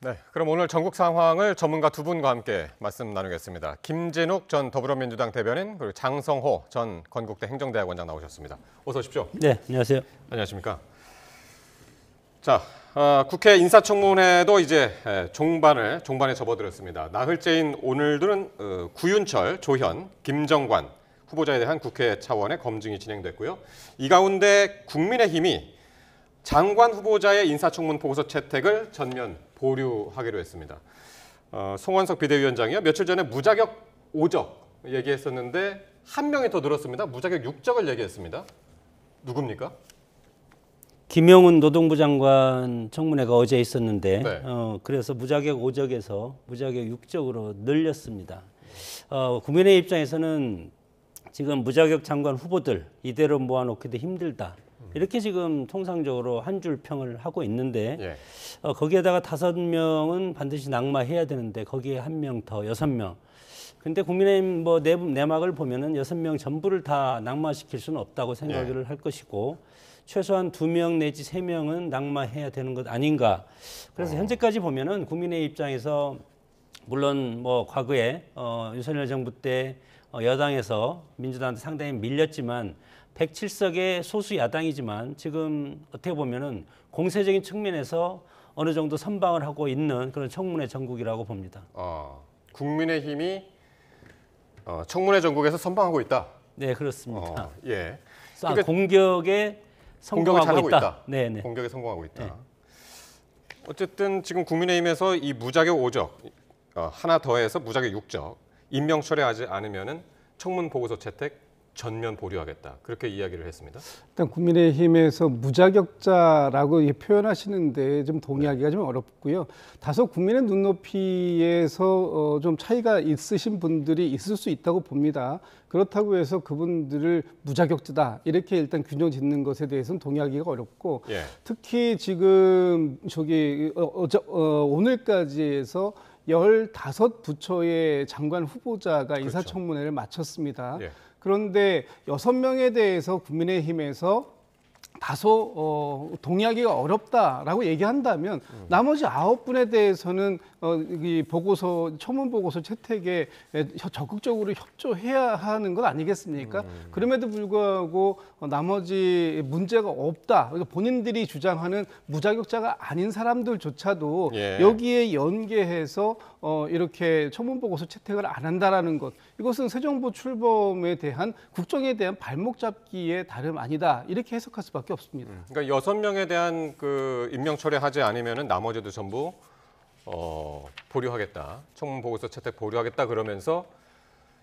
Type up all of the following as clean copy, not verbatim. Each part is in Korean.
네, 그럼 오늘 전국 상황을 전문가 두 분과 함께 말씀 나누겠습니다. 김진욱 전 더불어민주당 대변인 그리고 장성호 전 건국대 행정대학원장 나오셨습니다. 어서 오십시오. 네, 안녕하세요. 안녕하십니까. 자, 국회 인사청문회도 이제 종반에 접어들었습니다. 나흘째인 오늘들은 구윤철, 조현, 김정관 후보자에 대한 국회 차원의 검증이 진행됐고요. 이 가운데 국민의힘이 장관 후보자의 인사청문 보고서 채택을 전면 보류하기로 했습니다. 송원석 비대위원장이요. 며칠 전에 무자격 5적 얘기했었는데 한 명이 더 늘었습니다. 무자격 6적을 얘기했습니다. 누굽니까? 김영훈 노동부 장관 청문회가 어제 있었는데 네. 그래서 무자격 5적에서 무자격 6적으로 늘렸습니다. 국민의 입장에서는 지금 무자격 장관 후보들 이대로 모아놓기도 힘들다. 이렇게 지금 통상적으로 한 줄 평을 하고 있는데 예. 거기에다가 5명은 반드시 낙마해야 되는데 거기에 1명 더 6명. 근데 국민의힘 뭐 내막을 보면은 6명 전부를 다 낙마시킬 수는 없다고 생각을 할 것이고 최소한 2명 내지 3명은 낙마해야 되는 것 아닌가. 그래서 현재까지 보면은 국민의 입장에서 물론 뭐 과거에 윤석열 정부 때 여당에서 민주당한테 상당히 밀렸지만 107석의 소수 야당이지만 지금 어떻게 보면은 공세적인 측면에서 어느 정도 선방을 하고 있는 그런 청문회 전국이라고 봅니다. 국민의힘이 청문회 전국에서 선방하고 있다. 네, 그렇습니다. 예. 그러니까 공격에 성공하고 잘하고 있다. 네, 네. 공격에 성공하고 있다. 네. 어쨌든 지금 국민의힘에서 이 무자격 5적 하나 더해서 무자격 6적 임명 철회하지 않으면은 청문 보고서 채택 전면 보류하겠다. 그렇게 이야기를 했습니다. 일단 국민의힘에서 무자격자라고 표현하시는데 좀 동의하기가 좀 어렵고요. 다소 국민의 눈높이에서 좀 차이가 있으신 분들이 있을 수 있다고 봅니다. 그렇다고 해서 그분들을 무자격자다 이렇게 일단 규정 짓는 것에 대해서는 동의하기가 어렵고 예. 특히 지금 오늘까지 해서 15부처의 장관 후보자가 그렇죠. 인사청문회를 마쳤습니다. 예. 그런데 6명에 대해서 국민의힘에서 다소 동의하기가 어렵다라고 얘기한다면 나머지 9분에 대해서는 이 보고서 청문 보고서 채택에 적극적으로 협조해야 하는 것 아니겠습니까? 그럼에도 불구하고 나머지 문제가 없다. 그러니까 본인들이 주장하는 무자격자가 아닌 사람들조차도 예. 여기에 연계해서 이렇게 청문 보고서 채택을 안 한다라는 것. 이것은 새 정부 출범에 대한 국정에 대한 발목 잡기에 다름 아니다. 이렇게 해석할 수밖에 없습니다. 그러니까 6명에 대한 그 임명 철회하지 않으면은 나머지도 전부 보류하겠다. 청문 보고서 채택 보류하겠다 그러면서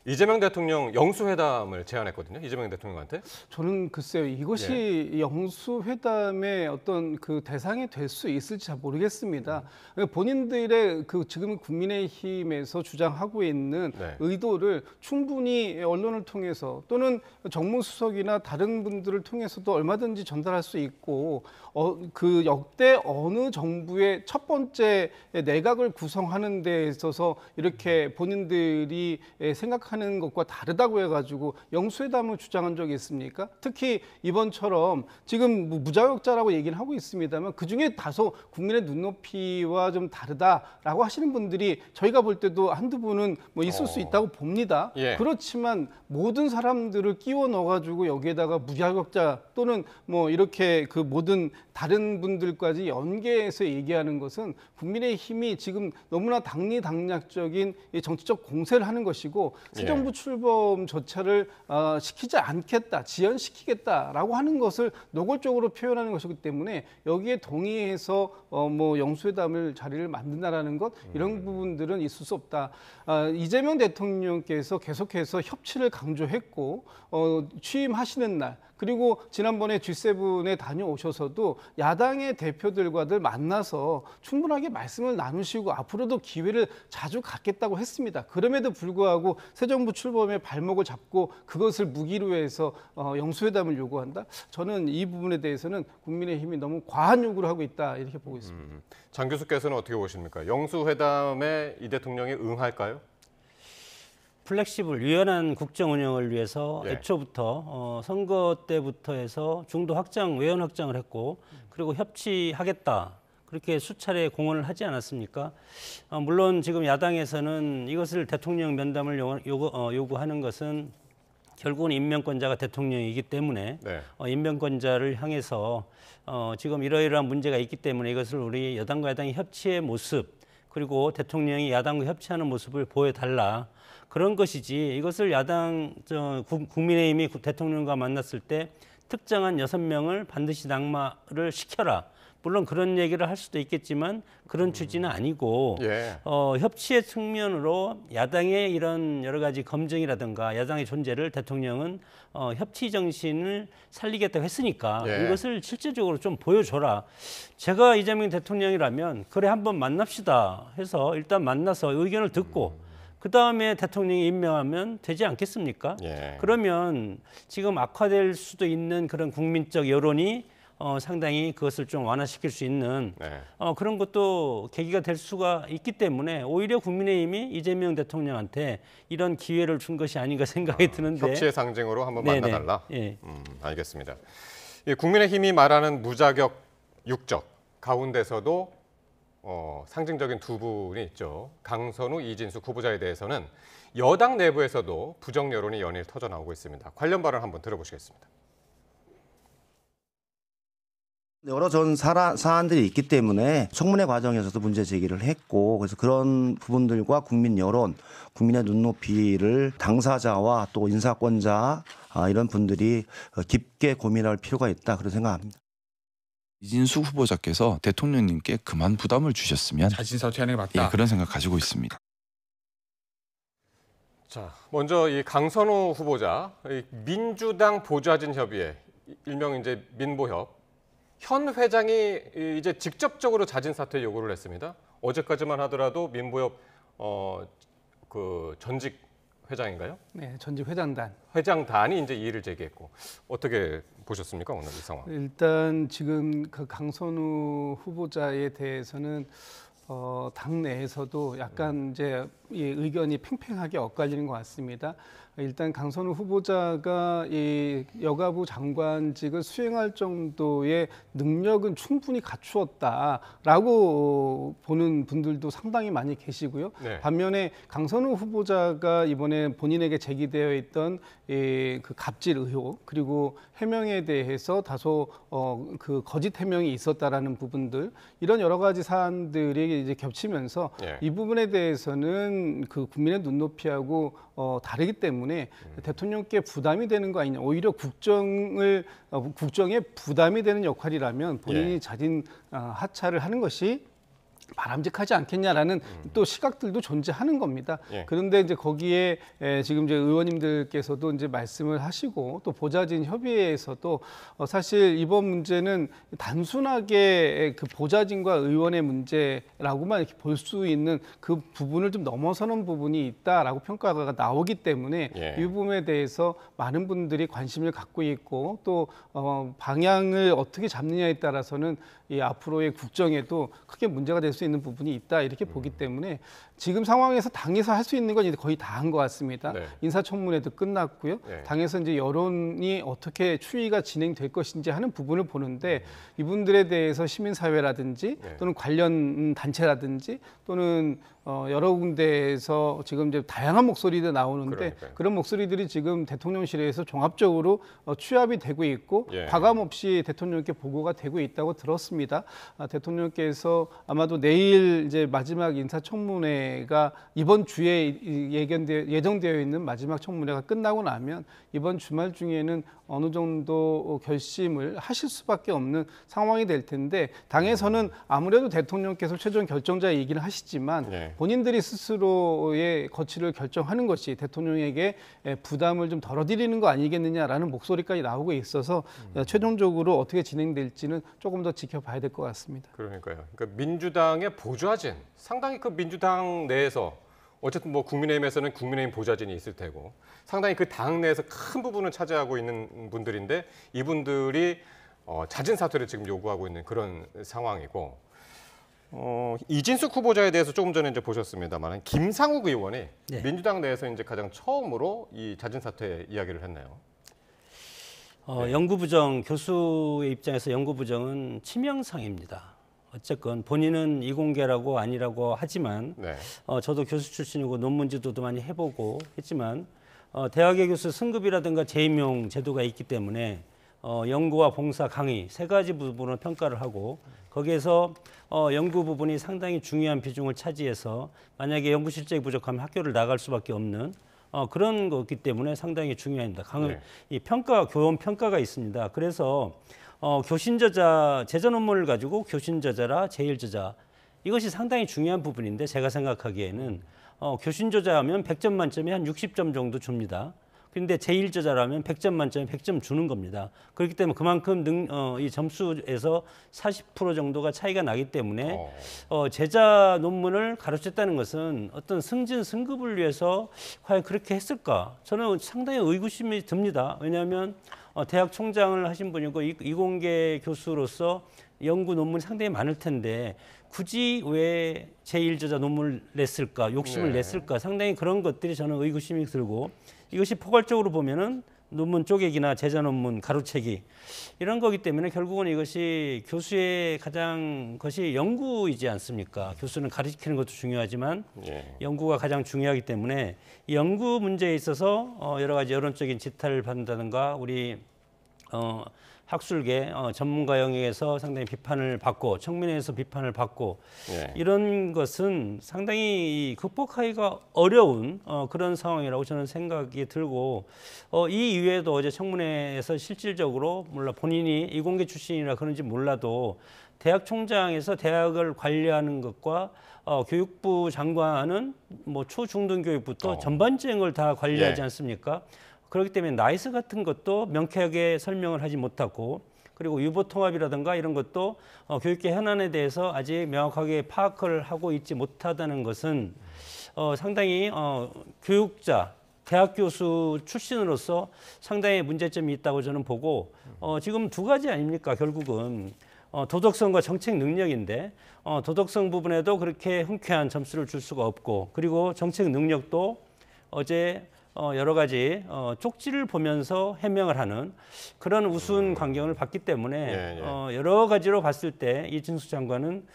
이재명 대통령 영수회담을 제안했거든요. 이재명 대통령한테. 저는 글쎄요, 이것이 영수회담의 어떤 그 대상이 될 수 있을지 잘 모르겠습니다. 본인들의 그 지금 국민의힘에서 주장하고 있는 네. 의도를 충분히 언론을 통해서 또는 정무수석이나 다른 분들을 통해서도 얼마든지 전달할 수 있고 그 역대 어느 정부의 첫 번째 내각을 구성하는 데 있어서 이렇게 본인들이 생각하는 것과 다르다고 해가지고 영수회담을 주장한 적이 있습니까? 특히 이번처럼 지금 무자격자라고 얘기는 하고 있습니다만 그중에 다소 국민의 눈높이와 좀 다르다라고 하시는 분들이 저희가 볼 때도 한두 분은 뭐 있을 수 있다고 봅니다. 예. 그렇지만 모든 사람들을 끼워 넣어가지고 여기에다가 무자격자 또는 뭐 이렇게 그 모든 다른 분들까지 연계해서 얘기하는 것은 국민의힘이 지금 너무나 당리당략적인 정치적 공세를 하는 것이고 새 정부 출범조차를 시키지 않겠다, 지연시키겠다라고 하는 것을 노골적으로 표현하는 것이기 때문에 여기에 동의해서 뭐 영수회담을 자리를 만든다라는 것 이런 부분들은 있을 수 없다. 이재명 대통령께서 계속해서 협치를 강조했고 취임하시는 날 그리고 지난번에 G7에 다녀오셔서도 야당의 대표들과들 만나서 충분하게 말씀을 나누시고 앞으로도 기회를 자주 갖겠다고 했습니다. 그럼에도 불구하고 새 정부 출범의 발목을 잡고 그것을 무기로 해서 영수회담을 요구한다? 저는 이 부분에 대해서는 국민의힘이 너무 과한 요구를 하고 있다 이렇게 보고 있습니다. 장 교수께서는 어떻게 보십니까? 영수회담에 이 대통령이 응할까요? 플렉시블 유연한 국정 운영을 위해서 예. 애초부터 선거 때부터 해서 중도 확장, 외연 확장을 했고 그리고 협치하겠다. 그렇게 수차례 공언을 하지 않았습니까? 물론 지금 야당에서는 이것을 대통령 면담을 요구하는 것은 결국은 임명권자가 대통령이기 때문에 네. 임명권자를 향해서 지금 이러이러한 문제가 있기 때문에 이것을 우리 여당과 야당의 협치의 모습 그리고 대통령이 야당과 협치하는 모습을 보여달라. 그런 것이지 이것을 국민의힘이 대통령과 만났을 때 특정한 6명을 반드시 낙마를 시켜라. 물론 그런 얘기를 할 수도 있겠지만 그런 취지는 아니고 예. 협치의 측면으로 야당의 이런 여러 가지 검증이라든가 야당의 존재를 대통령은 협치 정신을 살리겠다고 했으니까 예. 이것을 실질적으로 좀 보여줘라. 제가 이재명 대통령이라면 그래 한번 만납시다 해서 일단 만나서 의견을 듣고 그다음에 대통령이 임명하면 되지 않겠습니까? 예. 그러면 지금 악화될 수도 있는 그런 국민적 여론이 상당히 그것을 좀 완화시킬 수 있는 네. 그런 것도 계기가 될 수가 있기 때문에 오히려 국민의힘이 이재명 대통령한테 이런 기회를 준 것이 아닌가 생각이 드는데 협치의 상징으로 한번 네네. 만나달라. 예. 알겠습니다. 국민의힘이 말하는 무자격 6적 가운데서도 상징적인 두 분이 있죠. 강선우, 이진숙 후보자에 대해서는 여당 내부에서도 부정 여론이 연일 터져나오고 있습니다. 관련 발언 한번 들어보시겠습니다. 여러 전 사안들이 있기 때문에 청문회 과정에서도 문제 제기를 했고 그래서 그런 부분들과 국민 여론, 국민의 눈높이를 당사자와 또 인사권자 이런 분들이 깊게 고민할 필요가 있다 그런 생각합니다. 이진숙 후보자께서 대통령님께 그만 부담을 주셨으면 자진 사퇴하는 게 맞다. 그런 생각 가지고 있습니다. 자, 먼저 이 강선우 후보자 민주당 보좌진 협의회 일명 이제 민보협 현 회장이 이제 직접적으로 자진 사퇴 요구를 했습니다. 어제까지만 하더라도 민보협 그 전직 회장인가요? 네, 전직 회장단. 회장단이 이제 이의를 제기했고 어떻게 보셨습니까 오늘 이 상황? 일단 지금 그 강선우 후보자에 대해서는 당 내에서도 약간 이제 이 의견이 팽팽하게 엇갈리는 것 같습니다. 일단 강선우 후보자가 이 여가부 장관직을 수행할 정도의 능력은 충분히 갖추었다라고 보는 분들도 상당히 많이 계시고요. 네. 반면에 강선우 후보자가 이번에 본인에게 제기되어 있던 그 갑질 의혹 그리고 해명에 대해서 다소 그 거짓 해명이 있었다라는 부분들 이런 여러 가지 사안들이 이제 겹치면서 예. 이 부분에 대해서는 그 국민의 눈높이하고 다르기 때문에 대통령께 부담이 되는 거 아니냐. 오히려 국정에 부담이 되는 역할이라면 본인이 예. 자진 하차를 하는 것이 바람직하지 않겠냐라는 또 시각들도 존재하는 겁니다. 예. 그런데 이제 거기에 지금 이제 의원님들께서도 이제 말씀을 하시고 또 보좌진 협의회에서도 사실 이번 문제는 단순하게 그 보좌진과 의원의 문제라고만 이렇게 볼 수 있는 그 부분을 좀 넘어서는 부분이 있다라고 평가가 나오기 때문에 예. 이 부분에 대해서 많은 분들이 관심을 갖고 있고 또 방향을 어떻게 잡느냐에 따라서는 이 앞으로의 국정에도 크게 문제가 될 수 있는 부분이 있다 이렇게 보기 때문에 지금 상황에서 당에서 할 수 있는 건 이제 거의 다 한 것 같습니다. 네. 인사청문회도 끝났고요. 네. 당에서 이제 여론이 어떻게 추이가 진행될 것인지 하는 부분을 보는데 이분들에 대해서 시민사회라든지 네. 또는 관련 단체라든지 또는 여러 군데에서 지금 이제 다양한 목소리도 나오는데 그러니까요. 그런 목소리들이 지금 대통령실에서 종합적으로 취합이 되고 있고 예. 과감 없이 대통령께 보고가 되고 있다고 들었습니다. 대통령께서 아마도 내일 이제 마지막 인사청문회가 이번 주에 예정되어 있는 마지막 청문회가 끝나고 나면 이번 주말 중에는 어느 정도 결심을 하실 수밖에 없는 상황이 될 텐데 당에서는 아무래도 대통령께서 최종 결정자이긴 하시지만 네. 본인들이 스스로의 거취를 결정하는 것이 대통령에게 부담을 좀 덜어드리는 거 아니겠느냐라는 목소리까지 나오고 있어서 최종적으로 어떻게 진행될지는 조금 더 지켜봐야 될 것 같습니다. 그러니까요. 그러니까 민주당의 보좌진 상당히 그 민주당 내에서 어쨌든 뭐 국민의힘에서는 국민의힘 보좌진이 있을 테고 상당히 그 당 내에서 큰 부분을 차지하고 있는 분들인데 이분들이 자진 사퇴를 지금 요구하고 있는 그런 상황이고 이진숙 후보자에 대해서 조금 전에 이제 보셨습니다만 김상욱 의원이 네. 민주당 내에서 이제 가장 처음으로 이 자진 사퇴 이야기를 했네요. 연구부정 교수의 입장에서 연구부정은 치명상입니다. 어쨌건 본인은 이공계라고 아니라고 하지만 네. 저도 교수 출신이고 논문 지도도 많이 해보고 했지만 대학의 교수 승급이라든가 재임용 제도가 있기 때문에 연구와 봉사, 강의 세 가지 부분을 평가를 하고 거기에서 연구 부분이 상당히 중요한 비중을 차지해서 만약에 연구 실적이 부족하면 학교를 나갈 수밖에 없는 그런 거기 때문에 상당히 중요합니다. 네. 이 평가, 교원 평가가 있습니다. 그래서 교신 저자, 제자 논문을 가지고 교신 저자라 제일 저자 이것이 상당히 중요한 부분인데 제가 생각하기에는 교신 저자하면 100점 만점에 한 60점 정도 줍니다. 그런데 제일 저자라면 100점 만점에 100점 주는 겁니다. 그렇기 때문에 그만큼 이 점수에서 40% 정도가 차이가 나기 때문에 제자 논문을 가르쳤다는 것은 어떤 승진 승급을 위해서 과연 그렇게 했을까? 저는 상당히 의구심이 듭니다. 왜냐하면 대학 총장을 하신 분이고 이공계 교수로서 연구 논문이 상당히 많을 텐데 굳이 왜 제1저자 논문을 냈을까, 욕심을 네. 냈을까, 상당히 그런 것들이 저는 의구심이 들고 이것이 포괄적으로 보면은 논문 쪼개기나 제자 논문 가로채기 이런 거기 때문에 결국은 이것이 교수의 가장 것이 연구이지 않습니까? 교수는 가르치는 것도 중요하지만 예. 연구가 가장 중요하기 때문에 이 연구 문제에 있어서 여러 가지 여론적인 지탄을 받는다든가 우리 학술계 전문가 영역에서 상당히 비판을 받고 청문회에서 비판을 받고 예. 이런 것은 상당히 극복하기가 어려운 그런 상황이라고 저는 생각이 들고 이 이외에도 어제 청문회에서 실질적으로 몰라 본인이 이공계 출신이라 그런지 몰라도 대학 총장에서 대학을 관리하는 것과 교육부 장관은 뭐 초중등 교육부터 전반적인 다 관리하지 예. 않습니까? 그렇기 때문에 나이스 같은 것도 명쾌하게 설명을 하지 못하고 그리고 유보통합이라든가 이런 것도 교육계 현안에 대해서 아직 명확하게 파악을 하고 있지 못하다는 것은 상당히 교육자, 대학 교수 출신으로서 상당히 문제점이 있다고 저는 보고 지금 두 가지 아닙니까? 결국은 도덕성과 정책 능력인데 도덕성 부분에도 그렇게 흔쾌한 점수를 줄 수가 없고 그리고 정책 능력도 어제 여러 가지 쪽지를 보면서 해명을 하는 그런 우스운 광경을 봤기 때문에 여러 가지로 봤을 때 이준석 장관은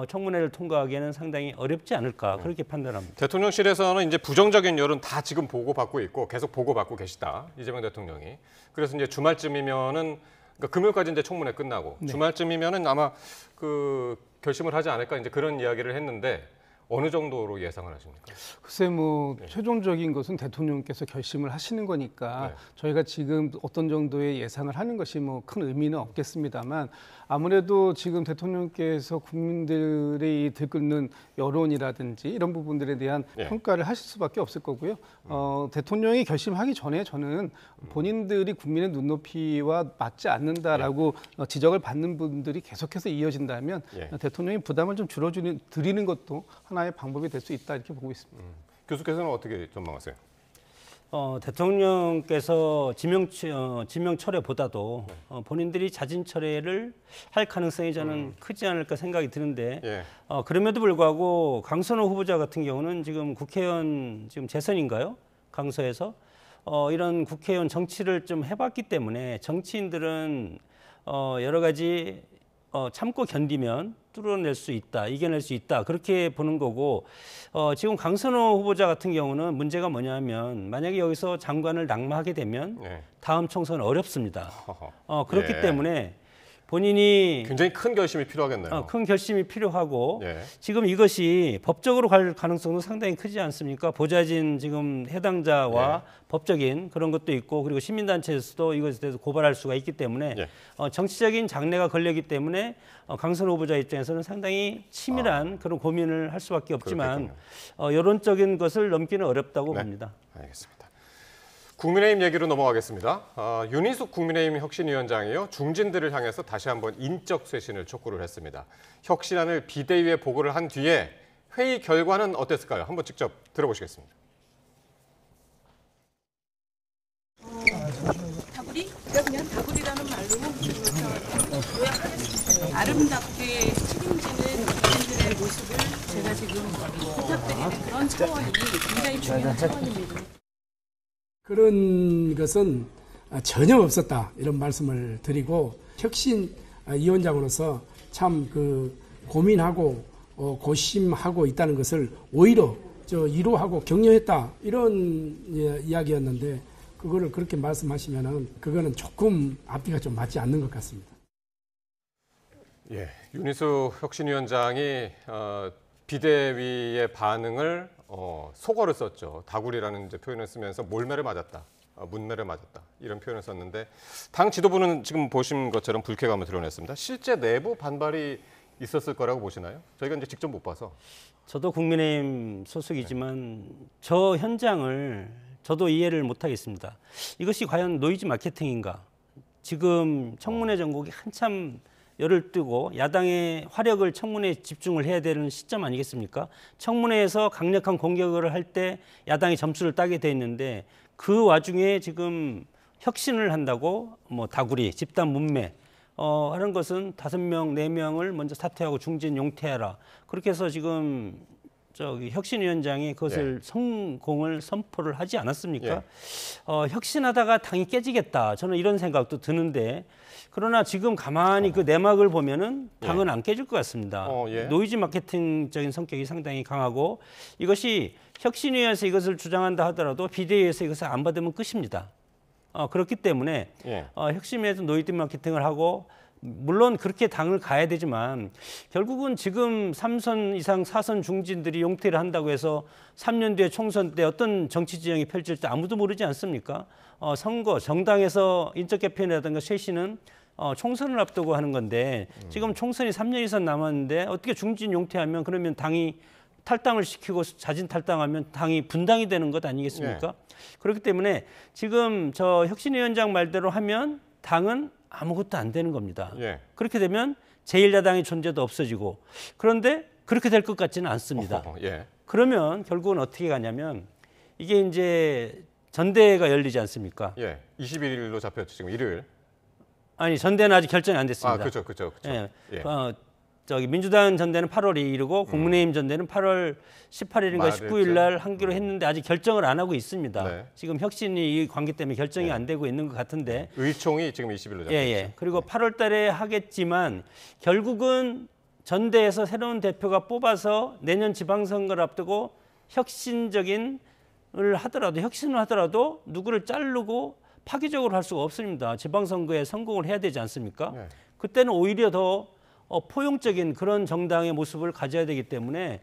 청문회를 통과하기에는 상당히 어렵지 않을까 그렇게 판단합니다. 대통령실에서는 이제 부정적인 여론 다 지금 보고받고 있고 계속 보고받고 계시다. 이재명 대통령이. 그래서 이제 주말쯤이면은 그러니까 금요일까지 이제 청문회 끝나고 주말쯤이면은 아마 그 결심을 하지 않을까 이제 그런 이야기를 했는데 어느 정도로 예상을 하십니까? 글쎄 뭐 최종적인 것은 대통령께서 결심을 하시는 거니까 네. 저희가 지금 어떤 정도의 예상을 하는 것이 뭐 큰 의미는 없겠습니다만 아무래도 지금 대통령께서 국민들의 이 들끓는 여론이라든지 이런 부분들에 대한 평가를 하실 수밖에 없을 거고요. 대통령이 결심하기 전에 저는 본인들이 국민의 눈높이와 맞지 않는다라고 지적을 받는 분들이 계속해서 이어진다면 대통령이 부담을 좀 줄여드리는 것도 하나의 방법이 될 수 있다 이렇게 보고 있습니다. 교수께서는 어떻게 전망하세요? 대통령께서 지명 철회보다도 본인들이 자진 철회를 할 가능성이 저는 크지 않을까 생각이 드는데 그럼에도 불구하고 강선호 후보자 같은 경우는 지금 국회의원 지금 재선인가요? 강서에서 이런 국회의원 정치를 좀 해봤기 때문에 정치인들은 여러 가지 참고 견디면 뚫어낼 수 있다, 이겨낼 수 있다 그렇게 보는 거고 지금 강선호 후보자 같은 경우는 문제가 뭐냐면 만약에 여기서 장관을 낙마하게 되면 다음 총선은 어렵습니다. 그렇기 때문에 본인이 굉장히 큰 결심이 필요하겠네요. 큰 결심이 필요하고 지금 이것이 법적으로 갈 가능성도 상당히 크지 않습니까? 보좌진 지금 해당자와 법적인 그런 것도 있고 그리고 시민단체에서도 이것에 대해서 고발할 수가 있기 때문에 정치적인 장래가 걸리기 때문에 강선호 후보자 입장에서는 상당히 치밀한 그런 고민을 할 수밖에 없지만 여론적인 것을 넘기는 어렵다고 봅니다. 알겠습니다. 국민의힘 얘기로 넘어가겠습니다. 윤희숙 국민의힘 혁신위원장이요 중진들을 향해서 다시 한번 인적 쇄신을 촉구를 했습니다. 혁신안을 비대위에 보고를 한 뒤에 회의 결과는 어땠을까요? 한번 직접 들어보시겠습니다. 다구리? 그냥 다구리라는 말로 요약하겠습니다. 아름답게 책임지는 국민들의 모습을 제가 지금 부탁드리는 그런 차원이 굉장히 중요한 차원입니다. 그런 것은 전혀 없었다 이런 말씀을 드리고 혁신위원장으로서 참 그 고민하고 고심하고 있다는 것을 오히려 위로하고 격려했다 이런 이야기였는데 그거를 그렇게 말씀하시면은 그거는 조금 앞뒤가 좀 맞지 않는 것 같습니다. 예, 윤희수 혁신위원장이 비대위의 반응을 속어를 썼죠. 다구리라는 이제 표현을 쓰면서 몰매를 맞았다, 문매를 맞았다 이런 표현을 썼는데 당 지도부는 지금 보신 것처럼 불쾌감을 드러냈습니다. 실제 내부 반발이 있었을 거라고 보시나요? 저희가 이제 직접 못 봐서. 저도 국민의힘 소속이지만 저 현장을 저도 이해를 못하겠습니다. 이것이 과연 노이즈 마케팅인가? 지금 청문회 전국이 한참 열을 뜨고 야당의 화력을 청문회에 집중을 해야 되는 시점 아니겠습니까? 청문회에서 강력한 공격을 할 때 야당이 점수를 따게 돼 있는데 그 와중에 지금 혁신을 한다고 뭐 다구리, 집단 문매 하는 것은 5명, 4명을 먼저 사퇴하고 중진 용퇴하라. 그렇게 해서 지금 혁신위원장이 그것을 성공을 선포를 하지 않았습니까? 혁신하다가 당이 깨지겠다. 저는 이런 생각도 드는데 그러나 지금 가만히 그 내막을 보면은 당은 안 깨질 것 같습니다. 노이즈 마케팅적인 성격이 상당히 강하고 이것이 혁신위에서 이것을 주장한다 하더라도 비대위에서 이것을 안 받으면 끝입니다. 그렇기 때문에 혁신위에서 노이즈 마케팅을 하고 물론 그렇게 당을 가야 되지만 결국은 지금 3선 이상 4선 중진들이 용퇴를 한다고 해서 3년 뒤에 총선 때 어떤 정치 지형이 펼칠지 아무도 모르지 않습니까? 선거, 정당에서 인적 개편이라든가 쇄신은 총선을 앞두고 하는 건데 지금 총선이 3년 이상 남았는데 어떻게 중진 용퇴하면 그러면 당이 탈당을 시키고 자진 탈당하면 당이 분당이 되는 것 아니겠습니까? 그렇기 때문에 지금 저 혁신위원장 말대로 하면 당은 아무것도 안 되는 겁니다. 그렇게 되면 제1야당의 존재도 없어지고 그런데 그렇게 될 것 같지는 않습니다. 그러면 결국은 어떻게 가냐면 이게 이제 전대가 열리지 않습니까? 21일로 잡혔죠. 지금 일요일. 아니 전대는 아직 결정이 안 됐습니다. 그렇죠. 민주당 전대는 8월 2일이고 국민의힘 전대는 8월 18일인가 19일 날 하기로 했는데 아직 결정을 안 하고 있습니다. 지금 혁신이 이 관계 때문에 결정이 안 되고 있는 것 같은데. 의총이 지금 20일로 잡혔죠. 그리고 8월 달에 하겠지만 결국은 전대에서 새로운 대표가 뽑아서 내년 지방선거를 앞두고 혁신을 하더라도 누구를 자르고 파기적으로 할 수가 없습니다. 지방선거에 성공을 해야 되지 않습니까? 그때는 오히려 더 포용적인 그런 정당의 모습을 가져야 되기 때문에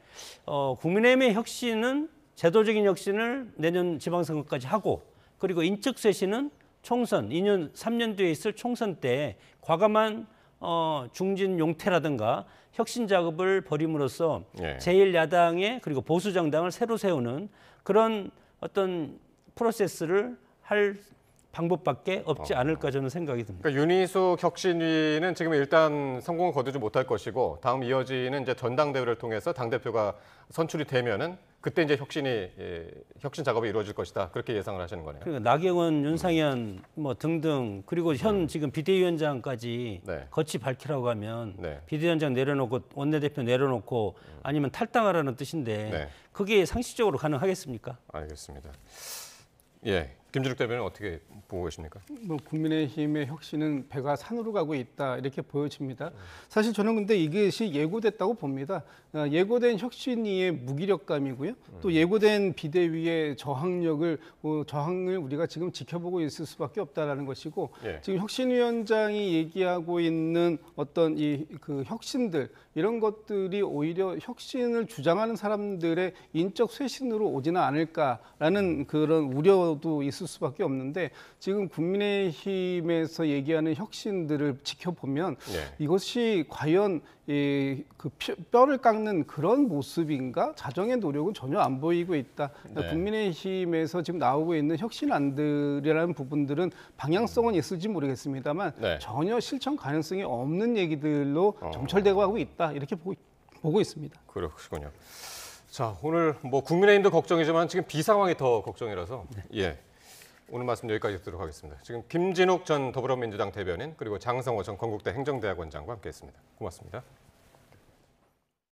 국민의힘의 혁신은 제도적인 혁신을 내년 지방선거까지 하고 그리고 인적 쇄신은 총선 3년 뒤에 있을 총선 때 과감한 중진 용퇴라든가 혁신 작업을 벌임으로써 제1야당의 그리고 보수 정당을 새로 세우는 그런 어떤 프로세스를 할 방법밖에 없지 않을까 저는 생각이 듭니다. 그러니까 윤희숙 혁신위는 지금 일단 성공을 거두지 못할 것이고 다음 이어지는 이제 전당대회를 통해서 당 대표가 선출이 되면은 그때 이제 혁신 작업이 이루어질 것이다. 그렇게 예상을 하시는 거네요. 그러니까 나경원, 윤상현 뭐 등등 그리고 현 지금 비대위원장까지 거치 밝히라고 하면 비대위원장 내려놓고 원내대표 내려놓고 아니면 탈당하라는 뜻인데 그게 상식적으로 가능하겠습니까? 알겠습니다. 김준욱 대변인 어떻게 보고 계십니까? 국민의힘의 혁신은 배가 산으로 가고 있다 이렇게 보여집니다. 사실 저는 근데 이것이 예고됐다고 봅니다. 예고된 혁신위의 무기력감이고요. 또 예고된 비대위의 저항을 우리가 지금 지켜보고 있을 수밖에 없다라는 것이고 지금 혁신위원장이 얘기하고 있는 어떤 그 혁신들 이런 것들이 오히려 혁신을 주장하는 사람들의 인적 쇄신으로 오지는 않을까라는 그런 우려도 있을 수밖에 없는데 지금 국민의힘에서 얘기하는 혁신들을 지켜보면 이것이 과연 그 뼈를 깎는 그런 모습인가? 자정의 노력은 전혀 안 보이고 있다. 국민의힘에서 지금 나오고 있는 혁신안들이라는 부분들은 방향성은 있을지 모르겠습니다만 전혀 실천 가능성이 없는 얘기들로 점철되고 하고 있다. 이렇게 보고 있습니다. 그렇군요. 자, 오늘 뭐 국민의힘도 걱정이지만 지금 비상황이 더 걱정이라서 오늘 말씀 여기까지 듣도록 하겠습니다. 지금 김진욱 전 더불어민주당 대변인 그리고 장성호 전 건국대 행정대학원장과 함께했습니다. 고맙습니다.